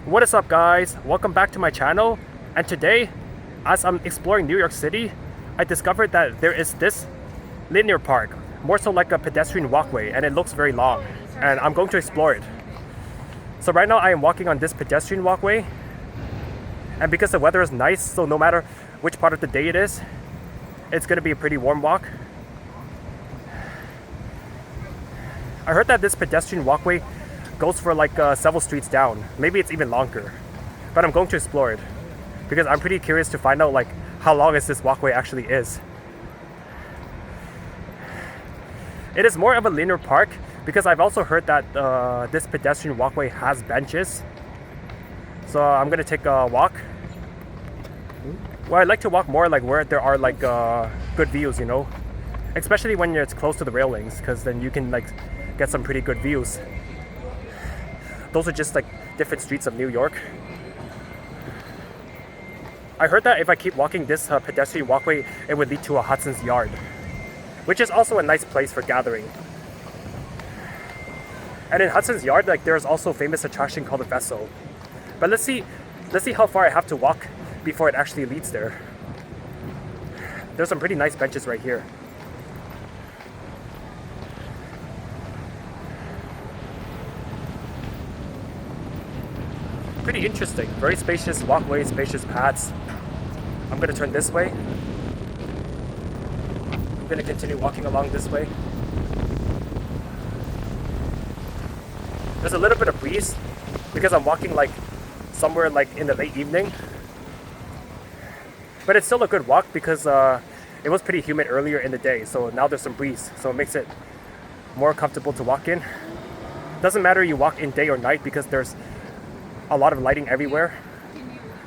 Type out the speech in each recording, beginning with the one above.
What is up, guys? Welcome back to my channel. And today, as I'm exploring New York City, I discovered that there is this linear park, more so like a pedestrian walkway, and it looks very long, and I'm going to explore it. So right now I am walking on this pedestrian walkway, and because the weather is nice, so no matter which part of the day it is, it's going to be a pretty warm walk. I heard that this pedestrian walkway goes for like several streets down. Maybe it's even longer, but I'm going to explore it because I'm pretty curious to find out like how long is this walkway actually is. It is more of a linear park because I've also heard that this pedestrian walkway has benches. So I'm gonna take a walk. Well, I like to walk more like where there are like good views, you know, especially when it's close to the railings, because then you can like get some pretty good views. Those are just like different streets of New York. I heard that if I keep walking this pedestrian walkway, it would lead to a Hudson's Yard, which is also a nice place for gathering. And in Hudson's Yard, like there's also a famous attraction called the Vessel. But let's see how far I have to walk before it actually leads there. There's some pretty nice benches right here. Pretty interesting. Very spacious walkways, spacious paths. I'm gonna turn this way. I'm gonna continue walking along this way. There's a little bit of breeze because I'm walking like somewhere like in the late evening. But it's still a good walk because it was pretty humid earlier in the day, so now there's some breeze, so it makes it more comfortable to walk in. Doesn't matter you walk in day or night because there's a lot of lighting everywhere.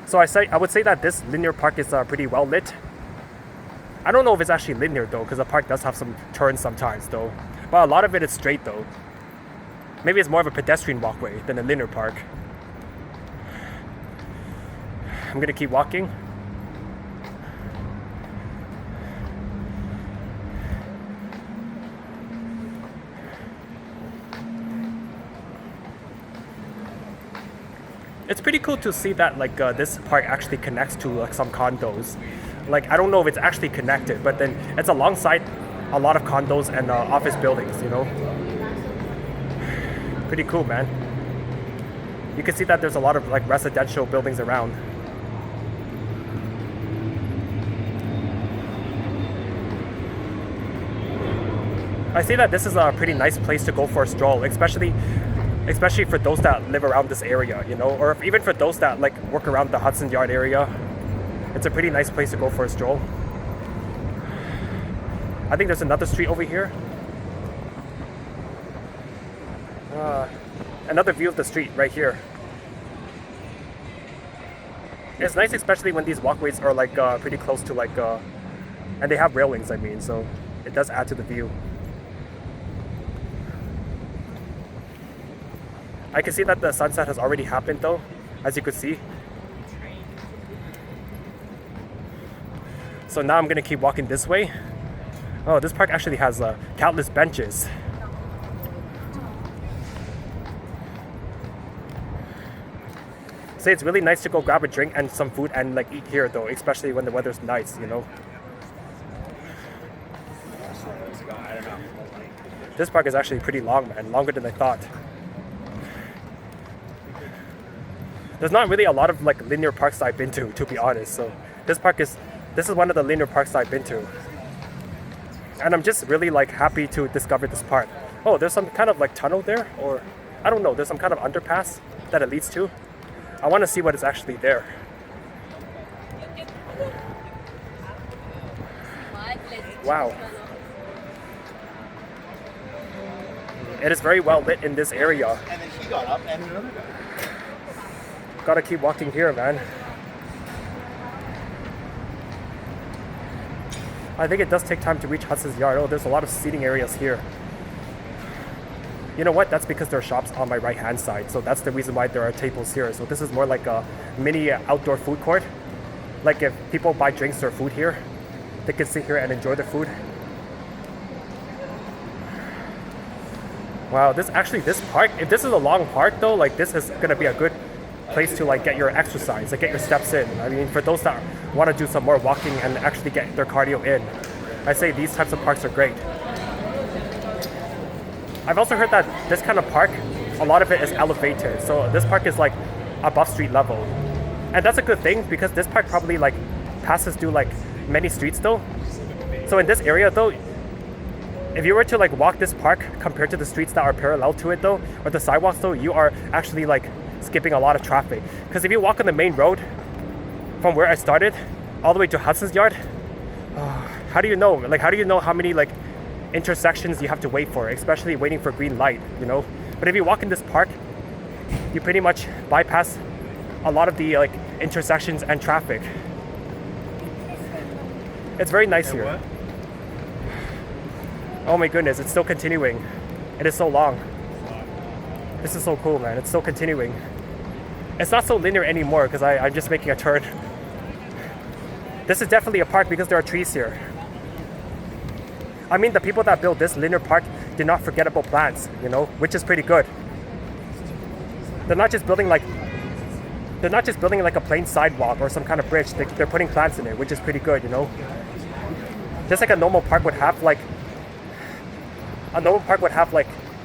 So I would say that this linear park is pretty well lit. I don't know if it's actually linear though, because the park does have some turns sometimes though. But a lot of it is straight though. Maybe it's more of a pedestrian walkway than a linear park. I'm gonna keep walking. It's pretty cool to see that like this park actually connects to like some condos. Like I don't know if it's actually connected, but then it's alongside a lot of condos and office buildings, you know. Pretty cool, man. You can see that there's a lot of like residential buildings around. I see that this is a pretty nice place to go for a stroll, especially for those that live around this area, you know, or even for those that like work around the Hudson Yard area. It's a pretty nice place to go for a stroll. I think there's another street over here. Another view of the street right here. It's nice, especially when these walkways are like pretty close to like, and they have railings, I mean, so it does add to the view. I can see that the sunset has already happened though, as you could see. So now I'm gonna keep walking this way. Oh, this park actually has countless benches. So it's really nice to go grab a drink and some food and like eat here though, especially when the weather's nice, you know. This park is actually pretty long, man, longer than I thought. There's not really a lot of like linear parks I've been to be honest. So this is one of the linear parks I've been to. And I'm just really like happy to discover this park. Oh, there's some kind of like tunnel there, or I don't know, there's some kind of underpass that it leads to. I want to see what is actually there. Wow. It is very well lit in this area. And then she got up and another guy. Gotta keep walking here, man. I think it does take time to reach Hudson's Yard. Oh, there's a lot of seating areas here. You know what? That's because there are shops on my right-hand side. So that's the reason why there are tables here. So this is more like a mini outdoor food court. Like if people buy drinks or food here, they can sit here and enjoy the food. Wow, this park, if this is a long park though, like this is gonna be a good place to like get your exercise, like get your steps in. I mean, for those that want to do some more walking and actually get their cardio in, I say these types of parks are great. I've also heard that this kind of park, a lot of it is elevated. So this park is like above street level. And that's a good thing because this park probably like passes through like many streets though. So in this area though, if you were to like walk this park compared to the streets that are parallel to it though, or the sidewalks though, you are actually like skipping a lot of traffic. Because if you walk on the main road from where I started all the way to Hudson's Yard, how do you know? Like how do you know how many like intersections you have to wait for, especially waiting for green light, you know? But if you walk in this park, you pretty much bypass a lot of the like intersections and traffic. It's very nice here. What? Oh my goodness, it's still continuing. It is so long. This is so cool, man. It's still continuing. It's not so linear anymore because I'm just making a turn. This is definitely a park because there are trees here. I mean, the people that built this linear park did not forget about plants, you know, which is pretty good. They're not just building like a plain sidewalk or some kind of bridge. They're putting plants in it, which is pretty good, you know. Just like a normal park would have like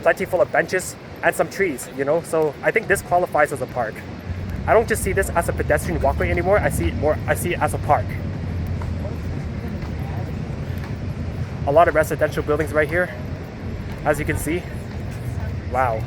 plenty full of benches and some trees, you know. So I think this qualifies as a park. I don't just see this as a pedestrian walkway anymore. I see it as a park. A lot of residential buildings right here, as you can see. Wow.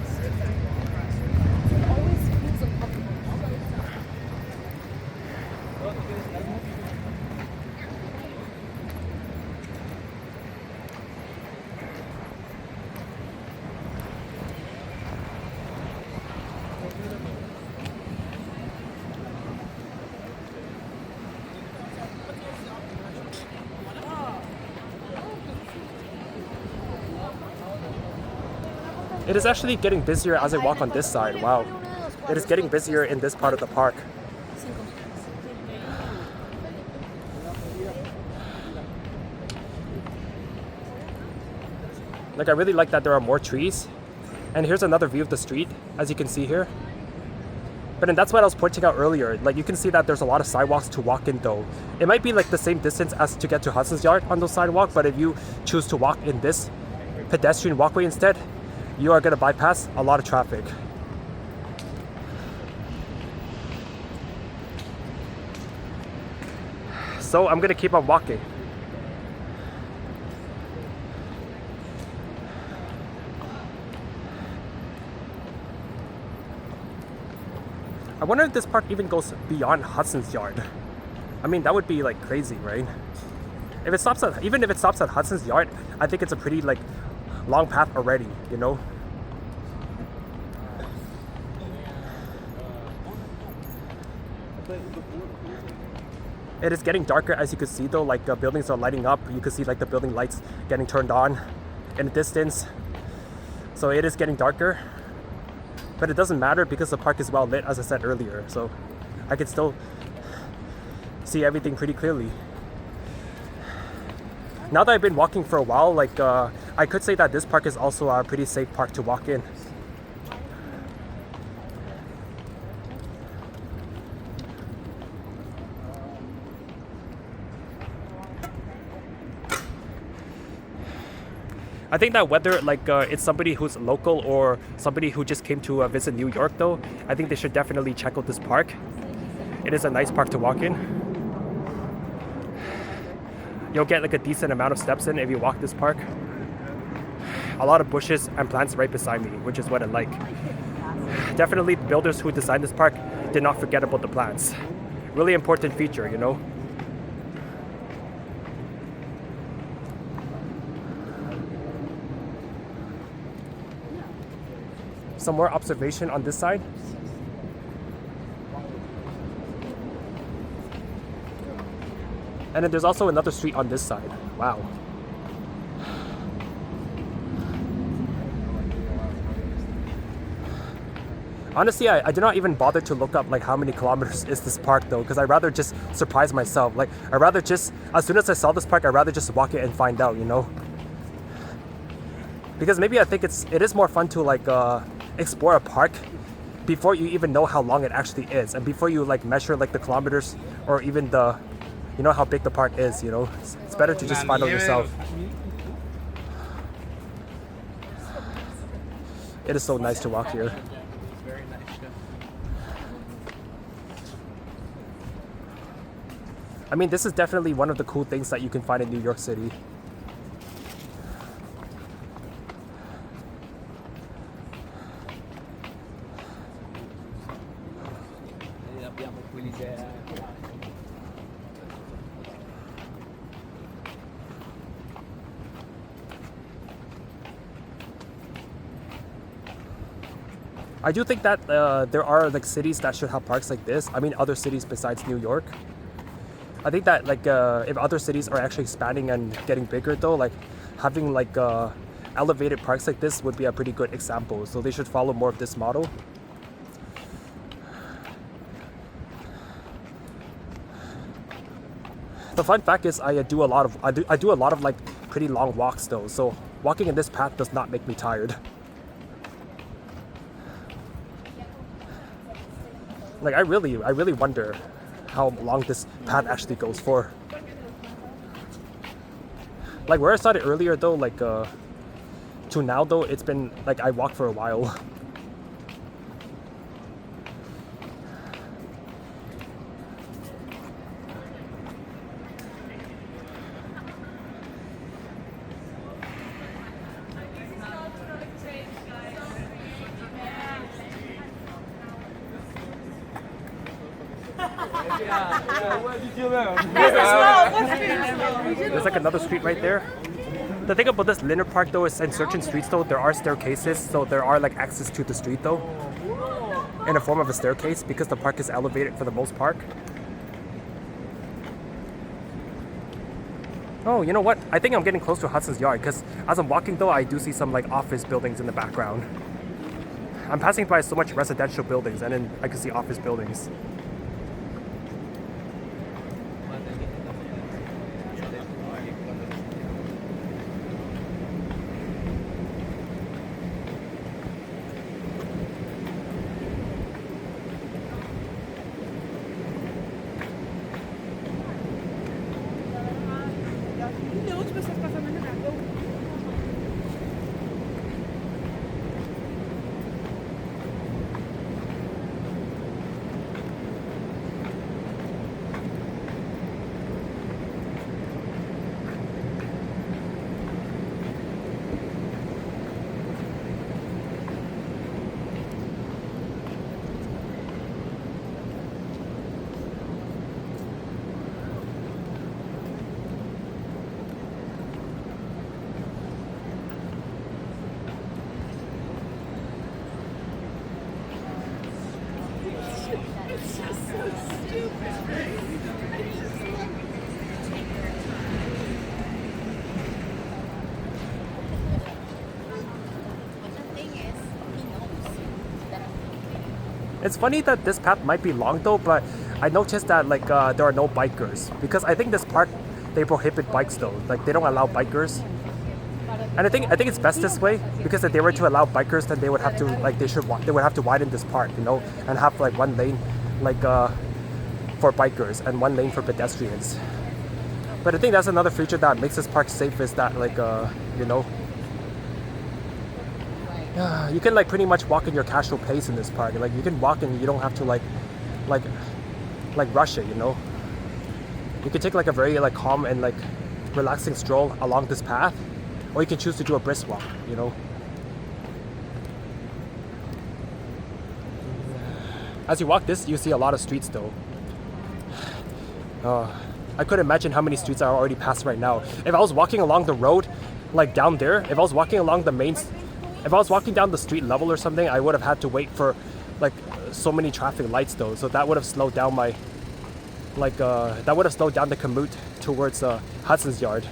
It is actually getting busier as I walk on this side. Wow. It is getting busier in this part of the park. Like, I really like that there are more trees. And here's another view of the street, as you can see here. But then that's what I was pointing out earlier. Like, you can see that there's a lot of sidewalks to walk in though. It might be like the same distance as to get to Hudson's Yard on those sidewalks, but if you choose to walk in this pedestrian walkway instead, you are going to bypass a lot of traffic. So I'm going to keep on walking. I wonder if this park even goes beyond Hudson's Yard. I mean, that would be like crazy, right? If it stops at, even if it stops at Hudson's Yard, I think it's a pretty like long path already, you know. It is getting darker, as you can see though. Like, buildings are lighting up. You can see like the building lights getting turned on in the distance. So it is getting darker, but it doesn't matter because the park is well lit, as I said earlier. So I can still see everything pretty clearly. Now that I've been walking for a while, like I could say that this park is also a pretty safe park to walk in. I think that whether like it's somebody who's local or somebody who just came to visit New York though, I think they should definitely check out this park. It is a nice park to walk in. You'll get like a decent amount of steps in if you walk this park. A lot of bushes and plants right beside me, which is what I like. Definitely the builders who designed this park did not forget about the plants. Really important feature, you know. Some more observation on this side. And then there's also another street on this side. Wow. Honestly, I did not even bother to look up like how many kilometers is this park though, because I'd rather just surprise myself. Like, I'd rather just, as soon as I saw this park, I'd rather just walk it and find out, you know? Because maybe I think it is more fun to like explore a park before you even know how long it actually is, and before you like measure like the kilometers or even the, you know, how big the park is. You know, it's better to just find out yourself. It is so nice to walk here. Very nice. I mean, this is definitely one of the cool things that you can find in New York City. Abbiamo quelli che I do think that there are like cities that should have parks like this. I mean, other cities besides New York. I think that like if other cities are actually expanding and getting bigger, though, like having like elevated parks like this would be a pretty good example. So they should follow more of this model. The fun fact is, I do a lot of like pretty long walks though. So walking in this path does not make me tired. Like I really wonder how long this path actually goes for. Like where I started earlier though, like to now though, it's been like I walked for a while. There's like another street right there. The thing about this Linear Park though is in certain streets though there are staircases, so there are like access to the street though in the form of a staircase because the park is elevated for the most part. Oh, you know what? I think I'm getting close to Hudson's Yard because as I'm walking though I do see some like office buildings in the background. I'm passing by so much residential buildings and then I can see office buildings. It's funny that this path might be long though, but I noticed that like there are no bikers because I think this park they prohibit bikes though. Like they don't allow bikers, and I think it's best this way because if they were to allow bikers, then they would have to like they would have to widen this park, you know, and have like one lane like for bikers and one lane for pedestrians. But I think that's another feature that makes this park safe is that like you know. You can like pretty much walk in your casual pace in this park. Like you can walk and you don't have to like rush it, you know. You can take like a very like calm and like relaxing stroll along this path, or you can choose to do a brisk walk, you know. As you walk this, you see a lot of streets though. I couldn't imagine how many streets I already passed right now. If I was walking along the road, like down there, if I was walking along the main. If I was walking down the street level or something, I would have had to wait for like so many traffic lights though. So that would have slowed down my that would have slowed down the commute towards Hudson's Yard.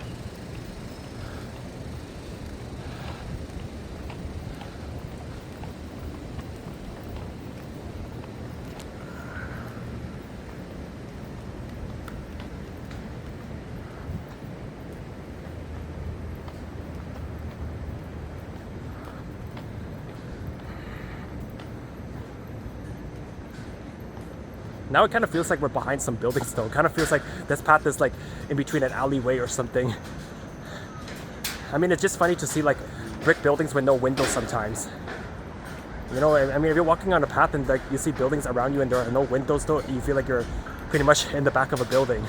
Now it kind of feels like we're behind some buildings though. It kind of feels like this path is like in between an alleyway or something. I mean, it's just funny to see like brick buildings with no windows sometimes. You know, I mean, if you're walking on a path and like you see buildings around you and there are no windows though, you feel like you're pretty much in the back of a building.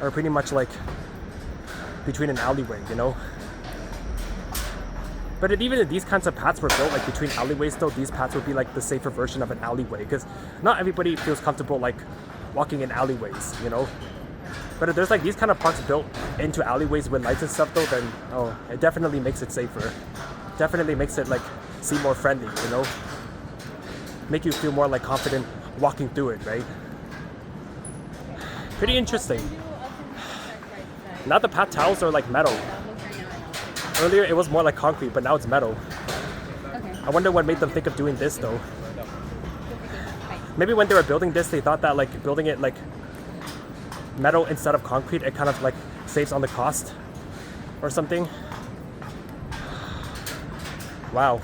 Or pretty much like between an alleyway, you know? But even if these kinds of paths were built like between alleyways though, these paths would be like the safer version of an alleyway, because not everybody feels comfortable like walking in alleyways, you know? But if there's like these kind of parks built into alleyways with lights and stuff though, then it definitely makes it safer. Definitely makes it like seem more friendly, you know? Make you feel more like confident walking through it, right? Pretty interesting. Now the path tiles are like metal. Earlier it was more like concrete, but now it's metal. Okay. I wonder what made them think of doing this though. Maybe when they were building this, they thought that like building it like metal instead of concrete, it kind of like saves on the cost or something. Wow.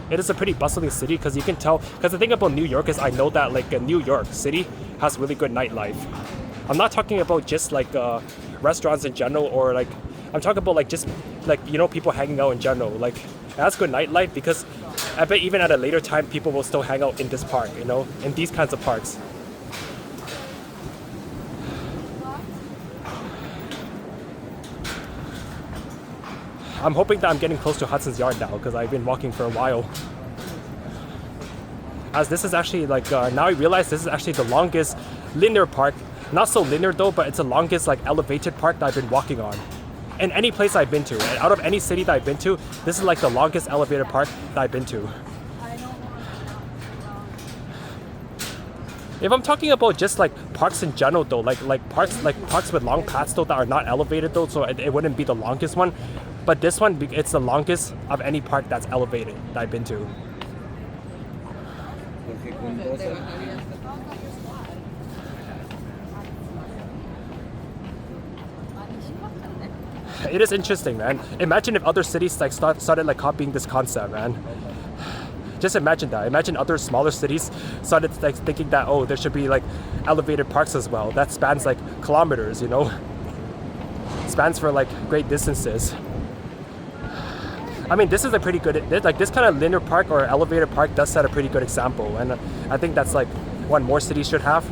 It is a pretty bustling city because you can tell, because the thing about New York is I know that like New York City has really good nightlife. I'm not talking about just like restaurants in general, or like I'm talking about like just like, you know, people hanging out in general. Like it has good nightlife because I bet even at a later time people will still hang out in this park, you know, in these kinds of parks. I'm hoping that I'm getting close to Hudson's Yard now because I've been walking for a while. As this is actually like, now I realize this is actually the longest linear park. Not so linear though, but it's the longest like elevated park that I've been walking on. In any place I've been to, and out of any city that I've been to, this is like the longest elevated park that I've been to. If I'm talking about just like parks in general though, like parks with long paths though that are not elevated though, so it wouldn't be the longest one. But this one, it's the longest of any park that's elevated that I've been to. It is interesting, man. Imagine if other cities like started like copying this concept, man. Just imagine that. Imagine other smaller cities started like thinking that, oh, there should be like elevated parks as well. That spans like kilometers, you know? Spans for like great distances. I mean, this is a pretty good, like this kind of linear park or elevated park does set a pretty good example. And I think that's like what more cities should have.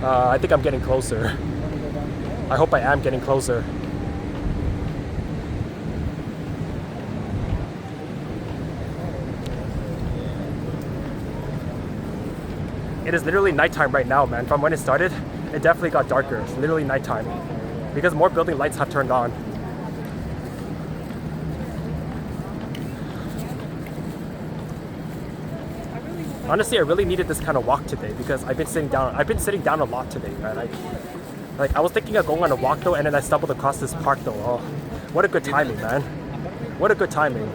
I think I'm getting closer. I hope I am getting closer. It is literally nighttime right now, man. From when it started, it definitely got darker. It's literally nighttime because more building lights have turned on. Honestly, I really needed this kind of walk today because I've been sitting down a lot today, man. I was thinking of going on a walk though, and then I stumbled across this park though. Oh, what a good timing, man. What a good timing.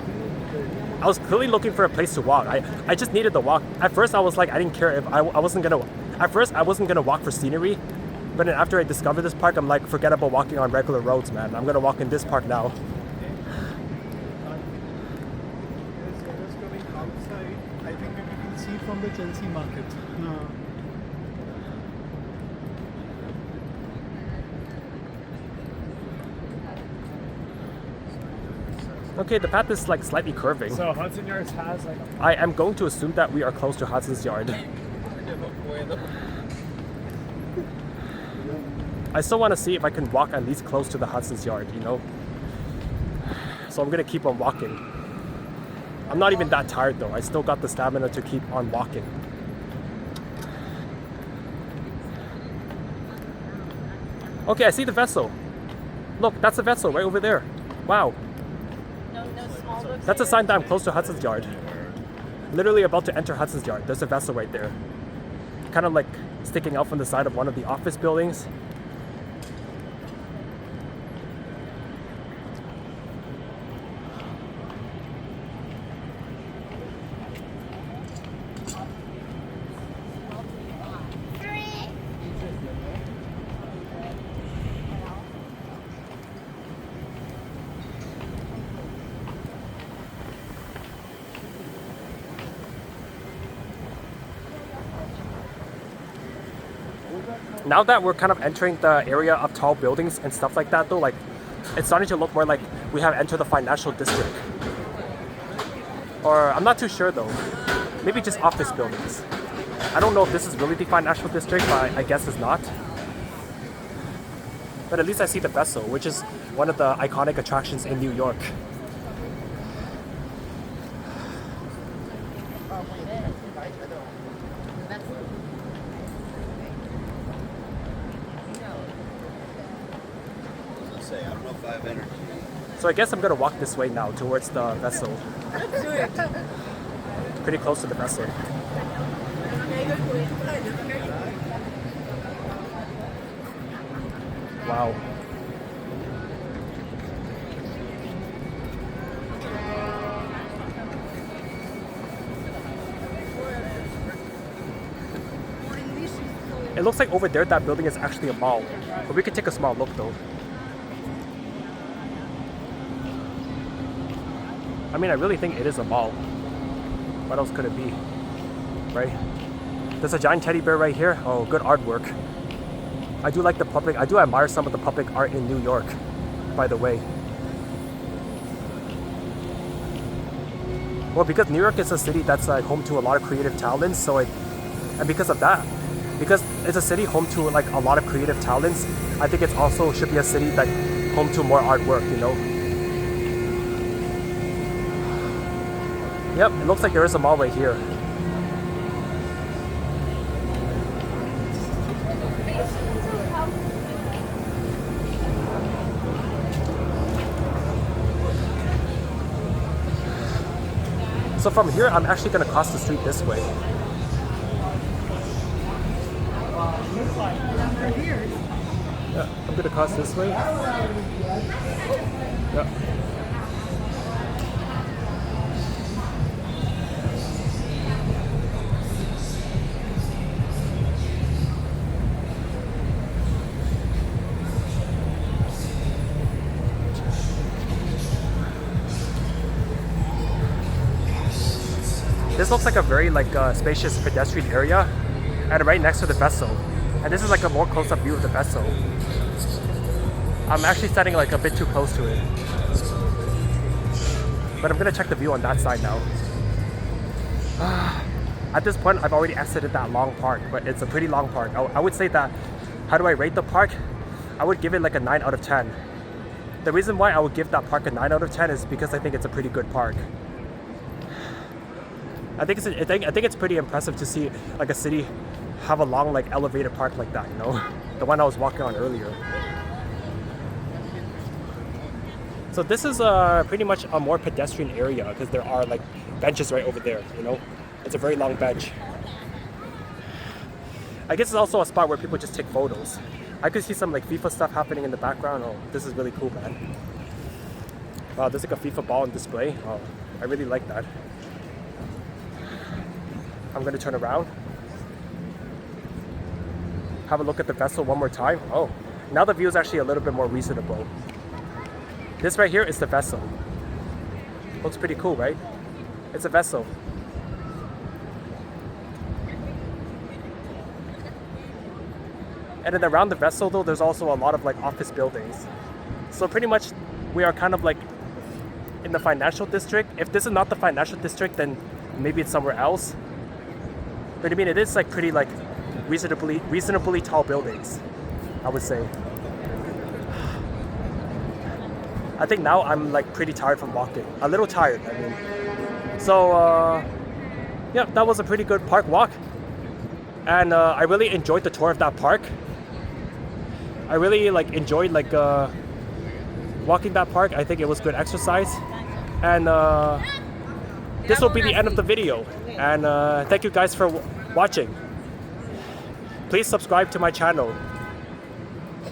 I was clearly looking for a place to walk. I just needed the walk. At first I was like, I didn't care if I wasn't gonna walk for scenery. But then after I discovered this park, I'm like, forget about walking on regular roads, man. I'm gonna walk in this park now. Just going outside, I think we can see from the Chelsea market. Okay, the path is like slightly curving. So Hudson Yards has like I am going to assume that we are close to Hudson's Yard. I still want to see if I can walk at least close to the Hudson's Yard, you know? So I'm gonna keep on walking. I'm not even that tired though. I still got the stamina to keep on walking. Okay, I see the vessel. Look, that's the vessel right over there. Wow. That's a sign that I'm close to Hudson's Yard. Literally about to enter Hudson's Yard. There's a vessel right there. Kind of like sticking out from the side of one of the office buildings. Now that we're kind of entering the area of tall buildings and stuff like that though, like it's starting to look more like we have entered the financial district. Or I'm not too sure though. Maybe just office buildings. I don't know if this is really the financial district, but I guess it's not. But at least I see the vessel, which is one of the iconic attractions in New York. So I guess I'm gonna walk this way now towards the vessel. Pretty close to the vessel. Wow. It looks like over there that building is actually a mall. But we could take a small look though. I mean, I really think it is a mall. What else could it be? Right? There's a giant teddy bear right here. Oh, good artwork. I do like the public. I do admire some of the public art in New York, by the way. Well, because New York is a city that's like home to a lot of creative talents, and because of that, because it's a city home to like a lot of creative talents, I think it also should be a city that home to more artwork, you know. Yep, it looks like there is a mall right here. So from here, I'm actually going to cross the street this way. Yeah, I'm going to cross this way. Yeah. This looks like a very spacious pedestrian area, and right next to the vessel. And this is like a more close-up view of the vessel. I'm actually standing like a bit too close to it, but I'm gonna check the view on that side now. At this point, I've already exited that long park, but it's a pretty long park. I would say that. How do I rate the park? I would give it like a 9 out of 10. The reason why I would give that park a 9 out of 10 is because I think it's a pretty good park. I think it's pretty impressive to see like a city have a long like elevated park like that, you know, the one I was walking on earlier. So this is pretty much a more pedestrian area because there are like benches right over there, you know. It's a very long bench. I guess it's also a spot where people just take photos. I could see some like FIFA stuff happening in the background. Oh, this is really cool, man. Wow, there's like a FIFA ball on display. Oh, I really like that. I'm gonna turn around. Have a look at the vessel one more time. Oh, now the view is actually a little bit more reasonable. This right here is the vessel. Looks pretty cool, right? It's a vessel. And then around the vessel though, there's also a lot of like office buildings. So pretty much we are kind of like in the financial district. If this is not the financial district, then maybe it's somewhere else. But I mean, it is like pretty like reasonably tall buildings, I would say. I think now I'm like pretty tired from walking. A little tired, I mean. So yeah, that was a pretty good park walk. And I really enjoyed the tour of that park. I really like enjoyed like walking that park. I think it was good exercise. And this will be the end of the video. And thank you guys for watching. Please subscribe to my channel.